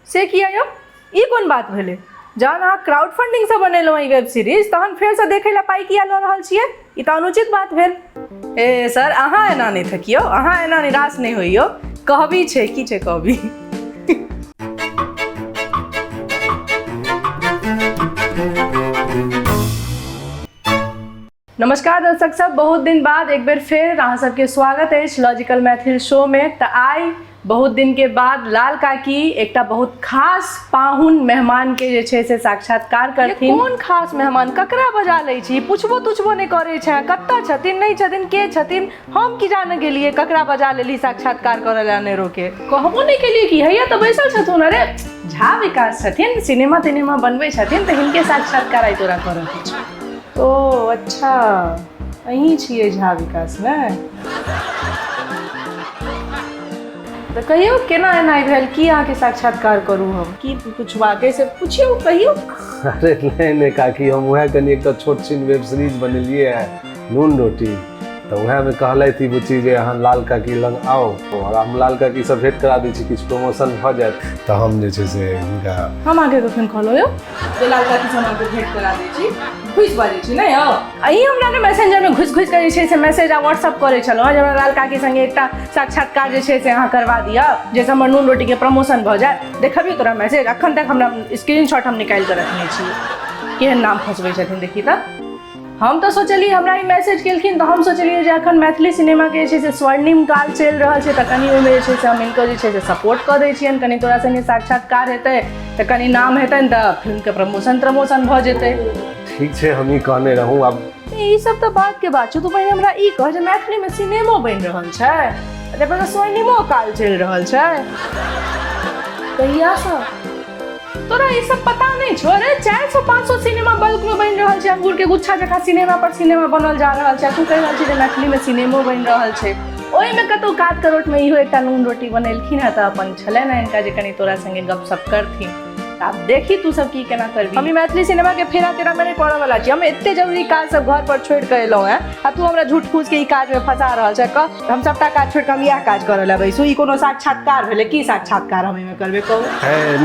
से किया यो ई कोन बात भेले? जहन अहाँ क्राउड फंडिंग से बनेलहुँ ई वेब सीरीज तहन फेर से देखे ला पाई किया लऽ रहल छियै? ई तऽ अनुचित बात भेल। ए सर अहाँ एना नहीं थकियो, अहाँ एना निराश नहीं होइयो। कहबी छै की छै कहबी। नमस्कार दर्शक सब, बहुत दिन बाद एक बेर फेर अहाँ सबके स्वागत अछि लॉजिकल मैथिल शो में। तऽ आइ बहुत दिन के बाद लाल काकी एकटा बहुत खास पाहुन मेहमान के जे छै से साक्षात्कार करथिन। कोन खास मेहमान? ककरा बजा लै छी? पुछबो तुछबो नहीं करे छै। कत्ता छथिन नहीं छथिन, के छथिन, हम की जाने गेलिए ककरा बजा लेली साक्षात्कार करे ला अनेरो के? कहबो नहीं केलिए कि हैया तऽ बैसल छथुन। अरे झा विकास छथिन, सिनेमा तिनेमा बनबै छथिन तऽ हिनके साक्षात्कार आइ तोरा करऽ के छै। ओ अच्छा, अहीं छियै झा विकास ने? तो कहियो केना एना भेल कि अहाँके साक्षात्कार करू? हम की पुछबाके से पूछियो, कहियो। अरे नहीं काकी, हम वह कनी एक छोट छिन वेब सीरीज बनेलिए है नून रोटी, तो वह में कहले थी बुची जे अहाँ लाल काकी लग आओ और हम लाल काकी सब भेंट करा दी छी, किछ प्रमोशन भ जाए तो हम जे छै से हिनका हम आगे कखन कहलो यो जे लाल काकी से हम भेंट करा दै छी? घुस बाजै छी नै यौ? अही हमरा ने मैसेंजर में घुस के जे छै से मैसेज आ व्हाट्सएप करे छलौ जे हमरा लाल काकी संगे एकटा साक्षात्कार जे छै से अहाँ करवा दिया, जैसे हमर नून रोटी के प्रमोशन भ जाए। देखबियो तोरा मैसेज, अखन तक हमरा स्क्रीनशॉट हम निकाल के रखने छी। केहन नाम फसबै छथिन देखी त। हम तो सोचलिए हमरा ई मैसेज केलखिन तो हम सोचलिए जे अखन मैथिली सिनेमा के जे छै से स्वर्णिम काल चलि रहल छै, तऽ कनी ओहिमे जे छै से हम इनको जे छै से सपोर्ट कऽ दै छियनि। कनी तोरा संगे साक्षात्कार हेतै तऽ कनी नाम हेतनि तऽ फिल्म के प्रमोशन भऽ जेतै। ठीक छै, हम ही कहने रहूं। अब ई सब तऽ बात के बात छै। तू पहिने हमरा ई कह जे मैथिली में सिनेमो बनि रहल छै, जब स्वर्णिमो काल चलि रहल छै, कहिया से? तोरा ई सब पता नहीं छो? अरे 400-500 सिनेमा बल्क में बन रहल छै, अंगूर के गुच्छा जकाँ सिनेमा पर सिनेमा बनल जा रहल छै। तू कह रहल छी जे मैथिली में सिनेमो बन रहल छै। ओहि में कतौ काट करोट में इहो एकटा नून रोटी बनेलखिन है तऽ अपन छलै ना इनका जे कनी तोरा संगे गपशप करथिन। आप देखी तू सब की केना करबी। हम मैथिली सिनेमा के फेरा तेरा में नहीं पड़े वाला छी। हम एते जरूरी काज सब घर पर छोड़ के एलौ हैं आ तू हमरा झूठ फूस के ई काज में फंसा रहल छै। हम सबटा काज छोड़ के हम इएह काज करे ला बैसू? ई कोनो साक्षात्कार भेले? की साक्षात्कार हम एमे करबे कहू?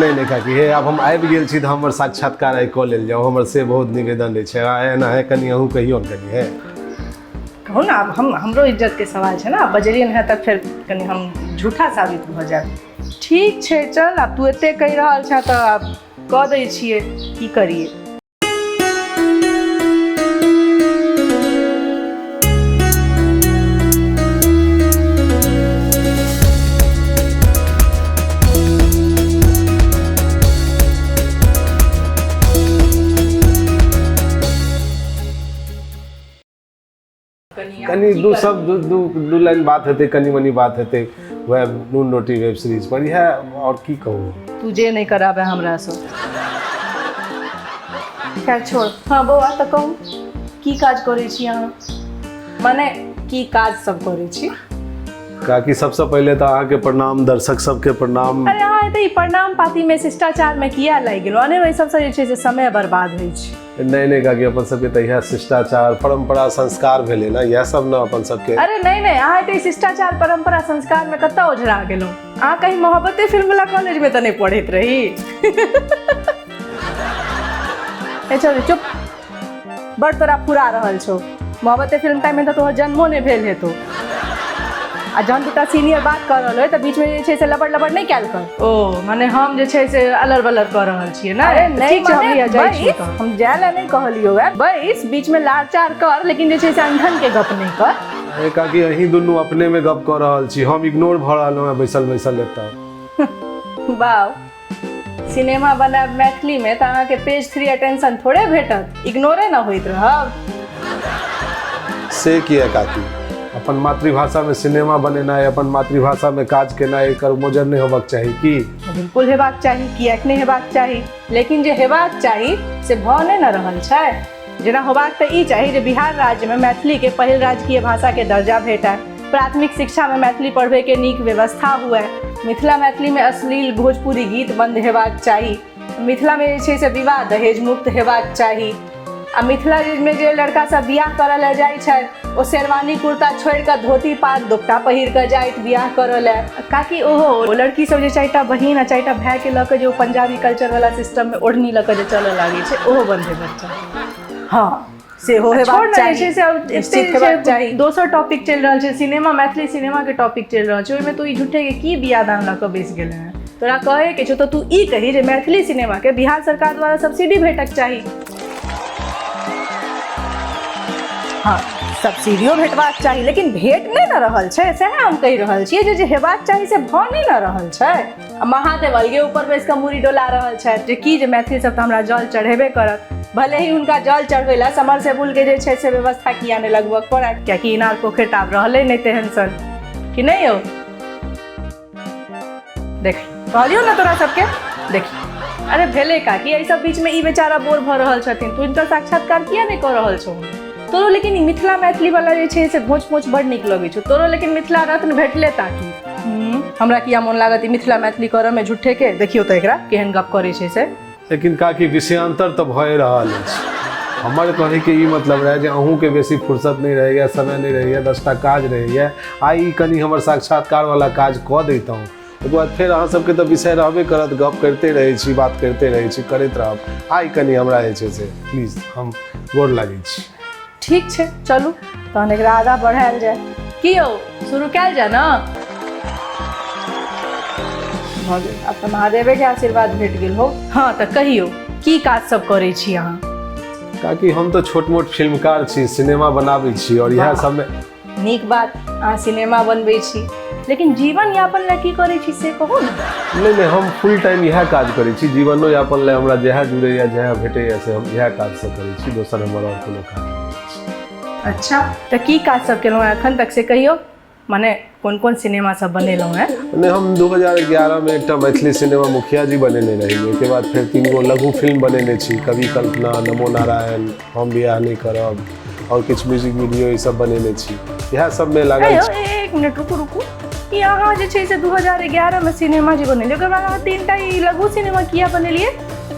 नहीं काकी, हे अब हम आबि गेल छी तऽ हमर साक्षात्कार आइ कऽ लेल जाओ। हमर से बहुत निवेदन छै। एना है कनी अहूँ कहियो न कनी है कहू ना। अब हमरो इज्जत के सवाल छै ना, बजलियन है तब फिर कनी हम झूठा साबित भऽ जायब। ठीक छै चल, आब तू एते कहि रहल छै तऽ आब कह दै छियै की करिए। कनी दू लाइन बात हेतै, कनी मनी बात हेतै वह नून रोटी वेब सीरीज पर। यह और की कहूँ, तू जे नहीं कराबे हमरा से। खैर छोड़। हाँ बौआ तऽ कहू की काज करै छी अहाँ? माने की काज सब करै छी? काकी सबसे पहले तो अहाँ के प्रणाम, दर्शक सबके प्रणाम। अरे हाँ, तो प्रणाम पाती में शिष्टाचार में किया लागि गेलो? अने वही सबसे जे छै से समय बर्बाद होइ छै। नहीं काकी, अपन सबके तऽ इएह शिष्टाचार परंपरा संस्कार भेलै ना, इएह सब ना अपन सबके। अरे नहीं अहाँ तो शिष्टाचार परंपरा संस्कार में कत्ता ओझरा गेलो? अहाँ कहीं मोहब्बते फिल्म वाला कॉलेज में तो नहीं पढ़ैत रही? ए चल चुप, बड़ तोरा फुरा रहल छौ। मोहब्बते फिल्म टाइम में तो तोहर जन्मो नहीं भेल हेतौ। आ जहन दूटा सीनियर बात कर रहल है तऽ बीच में जे छै से लबड़ नहीं कैल कर। ओ माने हम जे छै से अलर बलर कर रहल छियै ना? अरे नहीं हम जाय ला नहीं कहलियो है, बस बीच में लाचार कर, लेकिन जे छै से अंधन के गप नहीं कर। अरे काकी, अहीं दुनू अपने में गप कर रहल छी, हम इग्नोर भ रहल हूं बैसल एतऽ। वाह, सिनेमा बनाब मैथिली में तऽ अहाँ के पेज 3 अटेंशन थोड़े भेटत, इग्नोरे ना होइत रहब। से किया काकी? अपन मातृभाषा में सिनेमा बनेनाइ, अपन मातृभाषा में काज केनाइ एकर मोजर नहीं होबाक चाही की? बिल्कुल हेबाक चाही, किएक नहीं हेबाक चाही, लेकिन जे हेबाक चाही से भऽ नहीं न रहल छै। जेना होबाक तऽ ई चाही जे बिहार राज्य में मैथिली के पहिल राजकीय भाषा के दर्जा भेटै, प्राथमिक शिक्षा में मैथिली पढ़बै के नीक व्यवस्था हुए, मिथिला मैथिली में अश्लील भोजपुरी गीत बंद हेबाक चाही, मिथिला में जे छै से विवाह दहेज मुक्त हेबाक चाही, आ मिथिला में जे लड़का सब बियाह करऽ ले जाइ छै ओ शेरवानी कुर्ता छोड़ि कऽ धोती पाग दोपटा पहिर कऽ जाइत बियाह करऽ ले। काकि ओहो लड़की सब जे चारिटा बहिन आ चारिटा भाई के लऽ कऽ जो पंजाबी कल्चर वाला सिस्टम में ओढ़नी लऽ कऽ जे चलऽ लागे छै ओहो बंधे बच्चा। हाँ से हो हेबाक चाही से अब निश्चित हेबाक चाही। दोसर टॉपिक चलि रहल छै सिनेमा, मैथिली सिनेमा के टॉपिक चलि रहल छै, ओहिमे तू ई झूठे के की बियाह दान लऽ कऽ बैस गेले हैं। तोरा कहे के छौ तो तू ई कही जे मैथिली सिनेमा के बिहार सरकार द्वारा सब्सिडी भेटक चाही। हाँ सब्सिडियो भेटबाक चाही लेकिन भेट नहीं न रहल छै, सएह हम कहि रहल छियै जे हेबाक चाही से भऽ नहीं न रहल छै। महादेव अलगे ऊपर बैस कऽ मूड़ी डोला रहल छथि जे की जे मैथिली सब तऽ हमरा जल चढ़ेबे करत, भले ही उनका जल चढ़बै ला समरसेबुल के जे छै से व्यवस्था किया नहीं लगबऽ पड़त, कियाकि इनार पोखरि तऽ आब रहलै नहीं तेहन सन कि नहीं यौ। देख कहलियो ना तोरा सबके देखी अरे भेले का कि एहि सब बीच में ई बेचारा बोर भऽ रहल छथिन, तू इनकर साक्षात्कार किया नहीं कऽ रहल छौ। तोरो लेकिन मिथिला मैथिली वाला जे छै से घोच पोच बड़ नीक लगै छौ, तोरो लेकिन मिथिला रत्न भेटले ताकि हमरा किया मोन लागत ई मिथिला मैथिली करऽ में झूठे के। देखियो तऽ एकरा केहन गप करै छै से। लेकिन काकी विषयांतर तो भए रहल अछि। हमर कहे के ई मतलब रहे जे अहूँ के बेसी फुर्सत नहीं रहैया, समय नहीं रहैया, 10टा काज रहैया, आई कनी हमर साक्षात्कार वाला काज कऽ दैतहुँ, ओकर बाद फेर अहाँ सबके तऽ विषय रहबे करत, गप करते रहै छी, बात करते रहै छी, करैत रहब। आई कनी हमरा जे छै से प्लीज हम गोर लागै छी। ठीक छै चलू तहन एकरा आगाँ बढ़ायल जाय। की यौ शुरू कयल जाय ना। भऽ गेल आब तऽ महादेवे के आशीर्वाद भेट गेल हो। हाँ तऽ कहियौ की काज सब करै छी अहाँ। काकी हम तो छोट मोट फिल्मकार छी, सिनेमा बनाबै छी और इएह सब में। नीक बात अहाँ सिनेमा बनबै छी लेकिन जीवन यापन ला की करै छी से कहू ना। नहीं हम फुल टाइम इएह काज करै छी, जीवनो यापन ला हमरा जएह जुड़ैया जएह भेटैया से हम इएह काज सब करै छी, दोसर हमर और कोनो काज नहीं। अच्छा तऽ की काज सब केलहुँ हैं एखन तक से कहियौ, माने कोन कोन सिनेमा सब बनेलहुँ हैं। नहीं हम 2011 में एक मैथिली सिनेमा मुखिया जी बनेने रही, ओहिके बाद फिर 3 गो लघु फिल्म बनेने छी, कवि कल्पना, नमो नारायण, हम बियाह नहीं करब और किछु म्यूजिक वीडियो ई सब बनेने छी, इएह सब में लागल छी। एक मिनट रुकू कि अहाँ जे छै से 2011 में सिनेमा जे बनेलियै ओकर बाद अहाँ 3टा ई लघु सिनेमा किया बनेलियै।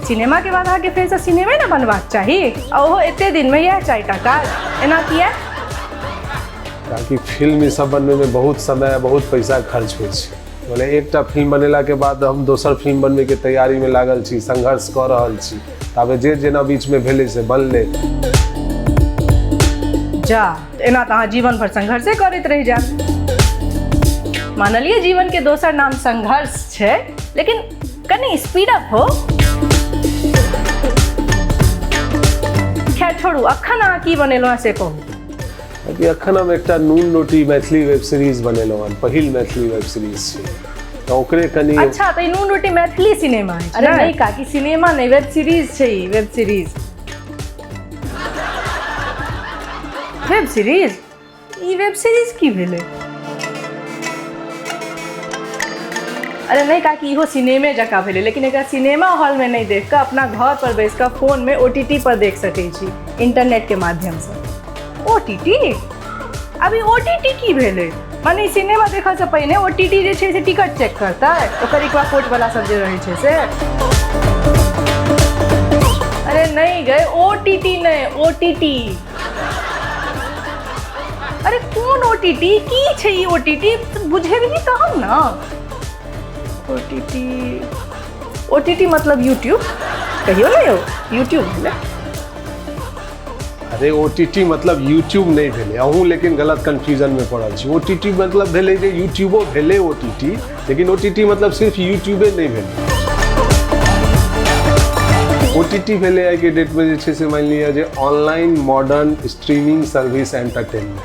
सिनेमा के बाद अहाँके फेर से सिनेमे ने बनबाक चाही, ओहो एते दिन में यह 4टा काज एना किया। ताकि फिल्म ई सब बनने में बहुत समय बहुत पैसा खर्च होइ छै, बोले एकटा फिल्म बनेला के बाद हम दोसर फिल्म बनने के तैयारी में लागल छी, संघर्ष कऽ रहल छी, ताबे जे जेना बीच में भेलै से बनले। जा एना तऽ अहाँ जीवन भर संघर्षे करैत रहि जायब। मानलिए जीवन के दोसर नाम संघर्ष छै लेकिन कनी स्पीड अप हो। खैर छोड़ू अखन अहाँ की बनेलहुँ से कहू। कि अखन हम एकटा नून रोटी मैथिली वेब सीरीज बनेलहुँ हन, पहिल मैथिली वेब सीरीज छै तऽ ओकरे कनी। अच्छा तऽ नून रोटी मैथिली सिनेमा है। अरे नहीं का कि सिनेमा नहीं वेब सीरीज छै, वेब सीरीज। वेब सीरीज ई वेब सीरीज की भेलै। अरे नहीं का कि इहो सिनेमे जकाँ भेलै लेकिन एकरा सिनेमा हॉल में नहीं देख कऽ अपना घर पर बैस कऽ फोन में OTT पर देख सकै छी, इंटरनेट के माध्यम से। OTT अभी OTT की भेलै, माने सिनेमा देखऽ से पहिने OTT जे छै से टिकट चेक करतै, ओकर इक्वा कोड वाला सब जे रहै छै से। अरे नहीं गए OTT नहीं OTT। अरे कौन OTT की छै ई OTT बुझेबही तहन ना। OTT मतलब YouTube कहियो ना यौ, YouTube भेलै। अरे OTT मतलब YouTube नहीं भेलै, अहूँ लेकिन गलत कन्फ्यूजन में पड़ल छी। OTT मतलब भेलै जे यूट्यूबो भेलै OTT, लेकिन OTT मतलब सिर्फ यूट्यूबे नहीं भेलै। OTT भेलै आइ के डेट में जे छै से मानि लिअ जे online modern streaming service entertainment,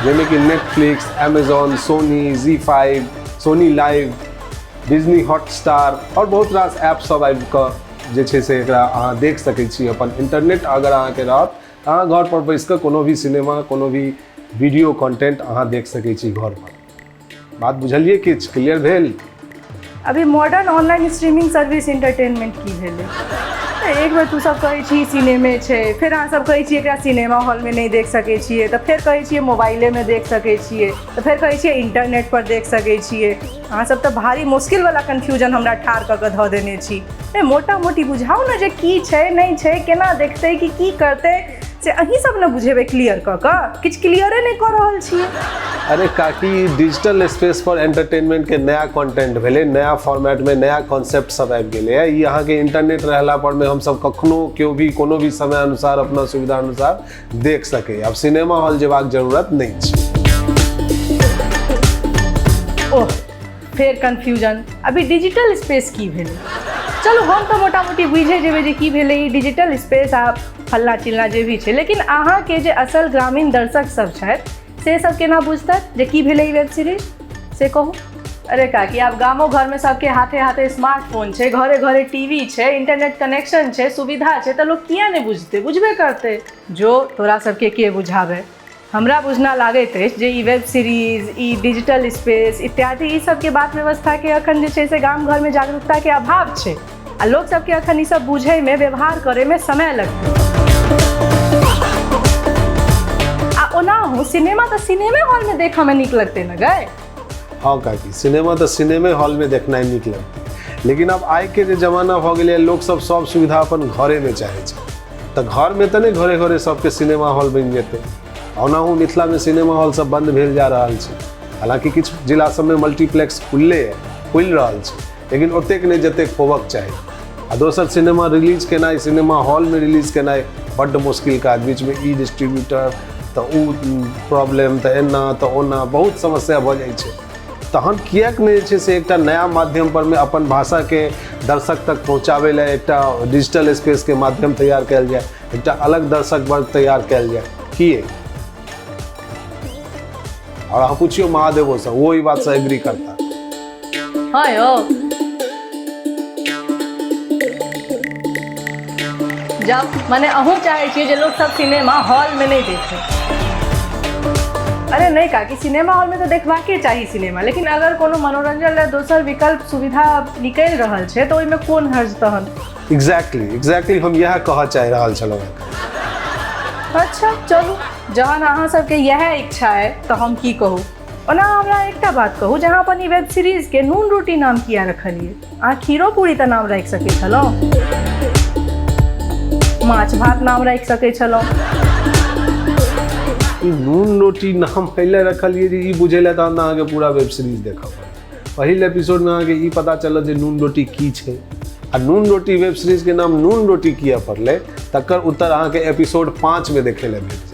जाहिमे कि Netflix, Amazon, Sony, Z5, Sony LIV, Disney Hotstar और बहुत रास ऐप सब आबि कऽ जे छै से एकरा अहाँ देख सकै छी। अपन इंटरनेट अगर अहाँके रहत तऽ अहाँ घर पर बैस कऽ कोनो भी सिनेमा कोनो भी वीडियो कंटेंट अहाँ देख सकै छी घर पर। बात बुझलिए किछु क्लियर भेल। अभी modern online streaming service entertainment की भेलै एक बेर तू सब कहै छी सिनेमे छै, फिर अहाँ सब कहै छियै एकरा सिनेमा हॉल में नहीं देख सकै छियै, तऽ फिर कहै छियै मोबाइले में देख सकै छियै, तऽ फिर कहै छियै इंटरनेट पर देख सकै छियै। अहाँ सब तऽ भारी मुश्किल वाला कन्फ्यूजन हमरा ठाढ़ कऽ कऽ धऽ देने छी। मोटा मोटी बुझाउ ने जे की छै नहीं छै, केना देखतै कि की करतै, से अहीं सब ने बुझेबै क्लियर कऽ कऽ। किछु क्लियरे नहीं कऽ रहल छियै। अरे काकी, डिजिटल स्पेस पर एंटरटेनमेंट के नया कंटेंट भेले, नया फॉर्मेट में नया कॉन्सेप्ट सब आबि गेले है। ई अहाँ के इंटरनेट रहला पर में हम सब कखनो क्यों भी कोनो भी समय अनुसार अपना सुविधा अनुसार देख सके। अब सिनेमा हॉल जेबाक जरूरत नहीं छै। ओह, फेर कन्फ्यूजन। अभी डिजिटल स्पेस की भेलै? चलो हम तो मोटा मोटी बुझे जेबै जे की भेलै ई डिजिटल स्पेस आ फल्ला चिल्ला जे भी छै, लेकिन अहाँ के जे असल ग्रामीण दर्शक सब छथि से सब केना बुझतै जे की भेलै ई वेब सीरीज, से कहू। अरे काकी, आब गामो घर में सबके हाथे हाथे स्मार्टफोन छै, घरे घरे टीवी छै, इंटरनेट कनेक्शन छै, सुविधा छै, तऽ लोग किया नहीं बुझते, बुझबे करते। जो तोरा सबके के बुझावे, हमरा बुझना लागैत अछि जे ई वेब सीरीज, ई डिजिटल स्पेस इत्यादि ई सब के बात व्यवस्था के अखन जे छै से गाम घर में जागरूकता के अभाव छै, आ लोग सबके अखन ई सब बुझे में, व्यवहार करे में समय लगतै। आ ओनाहु सिनेमा तऽ सिनेमे हॉल में देखऽ में नीक लगतै न गए। हाँ काकी, सिनेमा तो सिनेमे हॉल में देखना ही नीक लगतै, लेकिन अब आइ के जे जमाना भऽ गेलै, लोग सब सुविधा अपन घरे में चाहे छै, तऽ घर में तऽ नहीं घरे घरे सबके सिनेमा हॉल बनि जेतै। ओनाहु मिथिला में सिनेमा हॉल सब बंद भेल जा रहल छै। हालांकि किछु जिला सब में मल्टीप्लेक्स खुलि रहल छै, लेकिन ओतेक नहीं जतेक होबक चाही। आ दोसर, सिनेमा रिलीज केनाइ, सिनेमा हॉल में रिलीज केनाइ बड्ड मुश्किल काज। बीच में ई डिस्ट्रीब्यूटर, तऽ उ प्रॉब्लम, तऽ एना तऽ ओना बहुत समस्या भऽ जाइ छै। तहन किएक नहीं छै से एकटा नया माध्यम पर में अपन भाषा के दर्शक तक पहुँचाबै लए एकटा डिजिटल स्पेस के माध्यम तैयार कयल जाए, एकटा अलग दर्शक वर्ग तैयार कयल जाए। किए? और अहाँ पूछियो महादेवो से, वो ई बात से एग्री करता। हाँ यो, जब माने अहूँ चाहे छियै जे लोग सब सिनेमा हॉल में नहीं देखे। अरे नहीं काकी, सिनेमा हॉल में तो देखबाके चाही सिनेमा, लेकिन अगर कोनो मनोरंजन ले दोसर विकल्प सुविधा निकलि रहल छै तो ओहिमे कोन हर्ज तहन। एग्जैक्टली हम यह कहऽ चाहि रहल छलहुँ। अच्छा चलू, जहन अहाँ सबके यह इच्छा है तो हम की कहू। ओना हमरा एकटा बात कहू, जहाँ अपन ई वेब सीरीज के नून रोटी नाम किया रखलिए? अहाँ खीरो पूरी तऽ नाम राखि सकै छलहुँ, माछ भात नाम राखि सकै छलहुँ। नून रोटी नाम पहले रखलिए जे ई बुझेला तहन अहाँके पूरा वेब सीरीज देखऽ पड़त। पहिल एपिसोड में अहाँके ई पता चलत जे नून रोटी की छै, आ नून रोटी वेब सीरीज के नाम नून रोटी किया पड़लै, तकर उत्तर अहाँके एपिसोड 5 में देखे ले भेट जायत।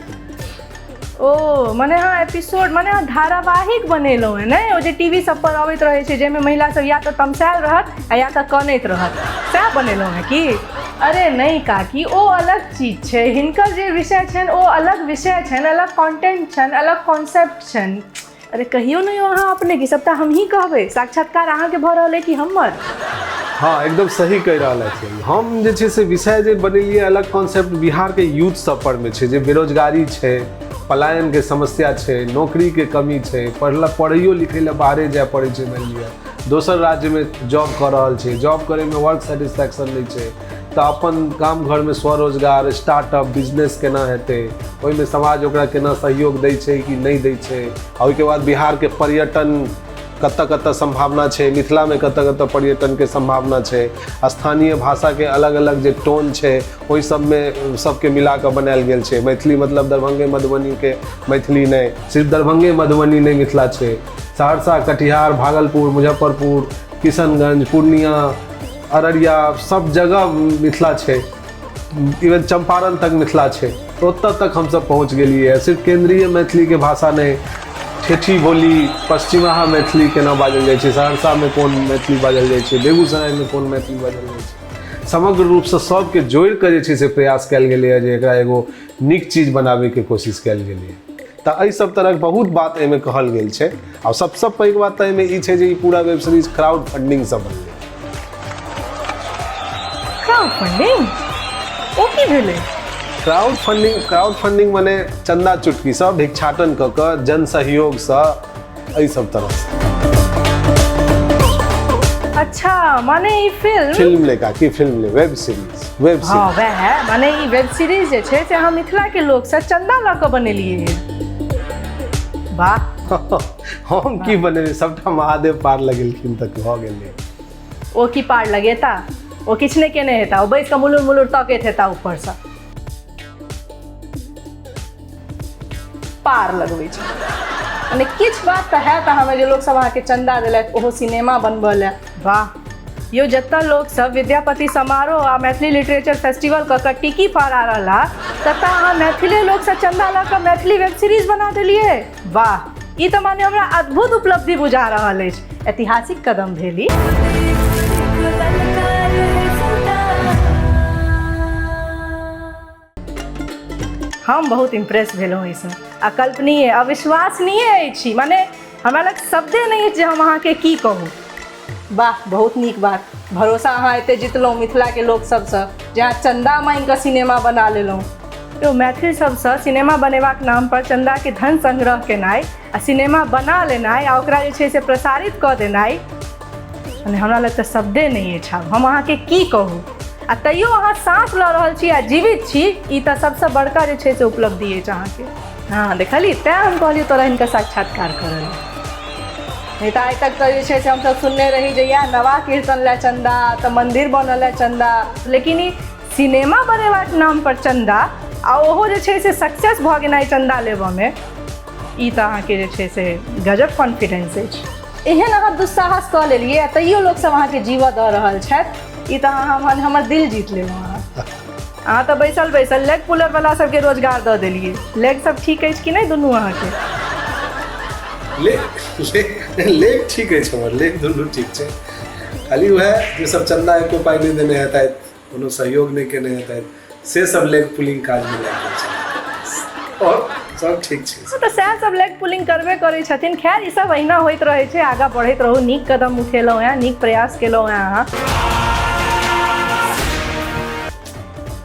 ओ माने हाँ, एपिसोड माने हाँ धारावाहिक बनेलहुँ है ने, ओ जे टीवी सब पर अबैत रहै छै, जाहिमे महिला सब या तो तमसायल रहत आ या तो कनैत रहत, सएह बनेलहुँ है की? अरे नहीं काकी, ओ अलग चीज छै, हिनकर जे विषय छनि ओ अलग विषय छनि, अलग कंटेंट छनि, अलग कॉन्सेप्ट छनि। अरे कहियो नहीं अहाँ अपने की सबटा हम ही कहबै, साक्षात्कार अहाँ के भऽ रहल है कि हमर? हाँ एकदम सही कहि रहल छै। हम जे छै से विषय जे बनेलिए अलग कॉन्सेप्ट बिहार के यूथ सब पर में छै, जे बेरोजगारी छै, पलायन के समस्या छै, नौकरी के कमी छै, पढ़ैयो लिखै लए बाहरे जाय पड़ै छै, मानि लिअ दोसर राज्य में जॉब कऽ रहल छै, जॉब करे में वर्क सेटिस्फैक्शन नहीं छै, तऽ अपन गाम घर में स्वरोजगार, स्टार्टअप, बिजनेस केना हेतै, ओहिमे समाज ओकरा केना सहयोग दै छै कि नहीं दै छै। आ ओहिके बाद बिहार के पर्यटन कतऽ कतऽ संभावना छै, मिथिला में कतऽ कतऽ पर्यटन के संभावना छै, स्थानीय भाषा के अलग अलग जे टोन छै ओहि सब में सबके मिला कऽ बनायल गेल छै। मैथिली मतलब दरभंगे मधुबनी के मैथिली नहीं, सिर्फ दरभंगे मधुबनी नहीं मिथिला छै, सहरसा, कटिहार, भागलपुर, मुजफ्फरपुर, किशनगंज, पूर्णिया, अररिया सब जगह मिथिला छै, इवन चंपारण तक मिथिला छै। ओतऽ तक हमसब पहुँच गेलिए। सिर्फ केंद्रीय मैथिली के भाषा नहीं, ठेठी बोली, पश्चिमा मैथिली केना बाजल जाइ छै, सहरसा में कोन मैथिली बाजल जाइ छै, बेगूसराय में कोन मैथिली बाजल जाइ छै, समग्र रूप से सबके जोड़ि कऽ जे छै से प्रयास कयल गेलै जे एकरा एगो नीक चीज बनाबे के कोशिश कयल गेलै। तऽ एहि सब तरह बहुत बात एहिमे कहल गेल छै। और सबसे पैघ बात तऽ एहिमे ई छै जे ई पूरा वेब सीरीज क्राउड फंडिंग से बनलै। क्राउड फंडिंग ओ की भेलै? क्राउड फंडिंग माने चंदा चुटकी से, भिक्षाटन कऽ कऽ, जन सहयोग से, एहि सब तरह से। अच्छा माने ई फिल्म ले काकी, फिल्म ले, वेब सीरीज। वेब हाँ सीरीज। वह है माने ई वेब सीरीज जे छै से हम मिथिला के लोग से चंदा लऽ कऽ बनेलिए है। वाह हम की बनेबै, सबटा महादेव पार लगेलखिन तक भऽ गेलै। ओ की पार लगेता, ओ किछु नहि केने हेता, ओ बैस कऽ मुलुर मुलुर तकैत हेता ऊपर से पार लगबै छै। माने किछु बात तऽ है तऽ हमें जे लोग सब अहाँके चंदा देलथि ओहो सिनेमा बनबऽ लए। वाह यो जतऽ लोग सब विद्यापति समारोह आ मैथिली लिटरेचर फेस्टिवल कऽ कऽ टिकी फहरा रहला ततऽ अहाँ मैथिली लोग से चंदा लऽ कऽ मैथिली वेब सीरीज बना देलिए। वाह ई तऽ माने हमरा अद्भुत उपलब्धि बुझा रहल अछि, ऐतिहासिक कदम भेली। हम बहुत इम्प्रेस भेलहुँ एहिसँ, अकल्पनीय अविश्वसनीय अछि, माने हमरा लग शब्दे नहि अछि जे हम अहाँके की कहू। वाह बहुत नीक बात, भरोसा अहाँ एते जितलहुँ मिथिलाके लोक सबसँ जे अहाँ चंदा मांगि कऽ सिनेमा बना लेलहुँ। यौ मैथिल सबसँ सिनेमा बनेबाक नाम पर चंदाके धन संग्रह केनाइ आ सिनेमा बना लेनाइ आ ओकरा जे छै से प्रसारित कऽ देनाइ, माने हमरा लग तऽ शब्दे नहि अछि, हम अहाँके की कहू। आ तैयो अहाँ साँस लऽ रहल छी आ जीवित छी, ई तऽ सबसँ बड़का जे छै से उपलब्धि अछि अहाँके। हाँ देखली, तैँ हम कहलियै तोरा हिनका साक्षात्कार करल। नहीं तो आइ तक तो जे छै से हमसब सुनने रही जे या नवा कीर्तन ला चंदा तो मंदिर बनल है चंदा, लेकिन ई सिनेमा बनेबाक नाम पर चंदा आ ओहो जे छै से सक्सेस भऽ गेनाइ चंदा लेबऽमे, ई तऽ अहाँके जे छै से गजब कॉन्फिडेंस अछि। एहन अहाँ दुस्साहस कऽ लेलियै आ तैयो लोक सब अहाँके जीवऽ दऽ रहल छथि, ई तऽ अहाँ हमर दिल जीत लेलहुँ। अहाँ तऽ बैसल बैसल लेग पुलर वाला सबके रोजगार दऽ देलियै। लेग सब ठीक अछि कि नहि दुनू अहाँके? लेग ठीक अछि, हमर लेग दुनू ठीक छै, खाली वएह जे सब चंदा एको पाइ नहि देने हेतै, कोनो सहयोग नहीं केने हेतै, से सब लेग पुलिंग काज में लागि गेल छै, और सब ठीक छै। तऽ सएह सब लेग पुलिंग करबे करै छथिन। खैर ई सब अहिना होइत रहै छै, आगाँ बढ़ैत रहू। नीक कदम उठेलहुँ हैं, नीक प्रयास केलहुँ हैं अहाँ।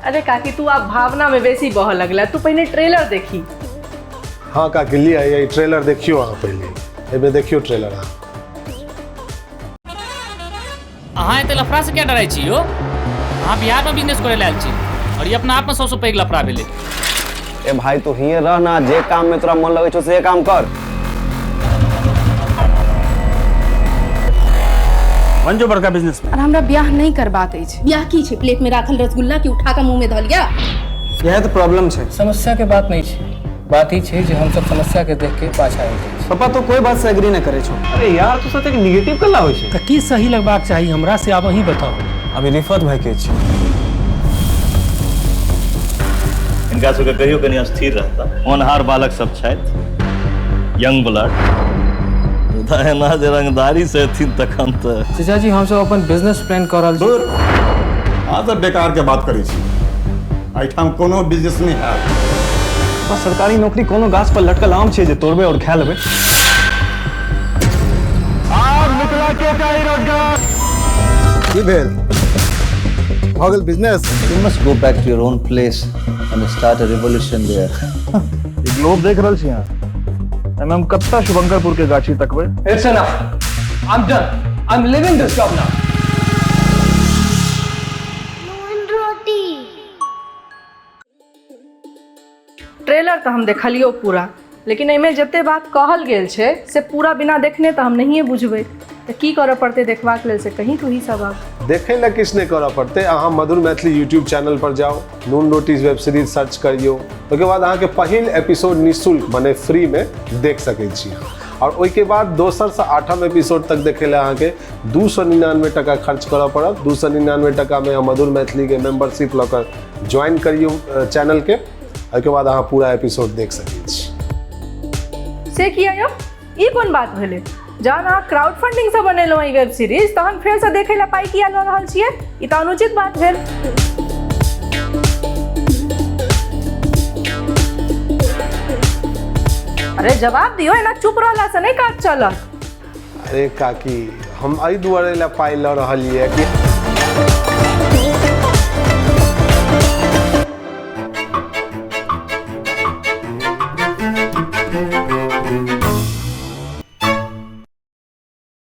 अरे काकी तू आब भावना में बेसी बहऽ लगला, तू पहिने ट्रेलर देखी। हाँ काकी लिया ये ट्रेलर देखियो अहाँ पहले, एबे देखियो ट्रेलर अहाँ एते लफड़ा से क्या डराई छी यो? अहाँ बिहार में बिजनेस करे आयल छी और ये अपना आप में सबसे पैघ लफड़ा भेलै। ए भाई तू हिये रह ना, जे काम में तोरा मन लगे छौ से काम कर। बन जो बड़का बिजनेसमैन। और हमरा ब्याह नहीं करबाक अछि। ब्याह की छै, प्लेट में राखल रसगुल्ला के उठा के मुंह में धऽ लिया? यह तो प्रॉब्लम छै। समस्या के बात नहीं छै, बात ही छै जे हम सब समस्या के देख के पाछा हटि जाइ छी। पापा तो कोई बात से एग्री न करे छो। अरे यार तू साथ एक नेगेटिव कला होय छै। तऽ की सही लगबाक चाही हमरा से, आब अहीं बताओ। अभी रिफत भाई के छै, इनका सबके कहियो कनी अस्थिर रहता, होनहार बालक सब छथि, यंग ब्लड, एना जे रंगदारी से एथिन तखन तऽ। चाचा जी हम सब अपन बिजनेस प्लान कर रहल छी। दूर आ तऽ बेकार के बात करै छी, एहिठाम कोनो बिजनेस नहीं है। बस सरकारी नौकरी कोनो गाछ पर लटकल आम छै जे तोड़बे और खा लेबे। आब निकला के चाही रोजगार की भेल भऽ गेल business. You must go back to your own place and start a revolution there. Globe देख रहल छी अहाँ, एमे हम कत्ता शुभंकरपुर के गाछी तकबै। It's enough. I'm done. I'm leaving this job now. Trailer तऽ हम देखलियो पूरा, लेकिन एहिमे जते बात कहल गेल छै से पूरा बिना देखने तऽ हम नहिए बुझबै। तऽ की करऽ पड़तै देखबाक लेल से कहीं तू ही सब आब। देखे ला किछु नहीं करऽ पड़ते, अहाँ मधुर मैथिली यूट्यूब चैनल पर जाओ, नून रोटीज वेब सीरीज सर्च करियो, ओहिके बाद अहाँके पहिल एपिसोड निःशुल्क मने फ्री में देख सकै छी। और ओहिके बाद दोसर से 8म एपिसोड तक देखे ला अहाँके 299 टका खर्च करऽ पड़त। 299 टका में मधुर मैथिली के मेंबरशिप लऽ कर ज्वाइन करियो चैनल के, ओहिके बाद अहाँ पूरा एपिसोड देख सकै छी। से किया यौ, ई कोन बात भेलै? जहन अहाँ क्राउड फंडिंग से बनेलहुँ ई वेब सीरीज, तहन फेर से देखै ला पाई किया लऽ रहल छियै? ई तऽ अनुचित बात भेल। अरे जवाब दियो, एना चुप रहला से नहीं काज चलत। अरे काकी हम एहि दुआरे ला पाई लऽ रहलियै कि